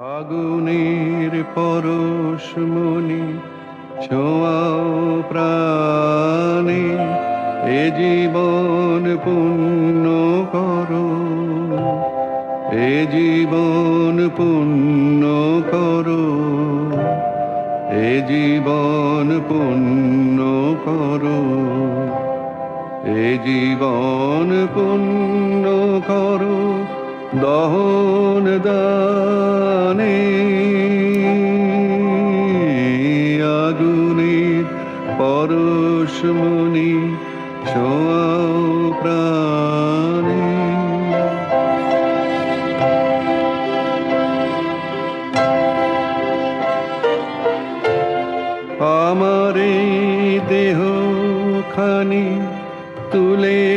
আগুনের পরশমণি ছোঁয়াও প্রাণে, এ জীবন পুণ্য করো, এ জীবন পুণ্য করো, এ জীবন পুণ্য করো, এ জীবন পুণ্য করো দহন দানে। আগুনের পরশমণি ছোঁয়াও প্রাণে। আমার এই দেহ খানি তুলে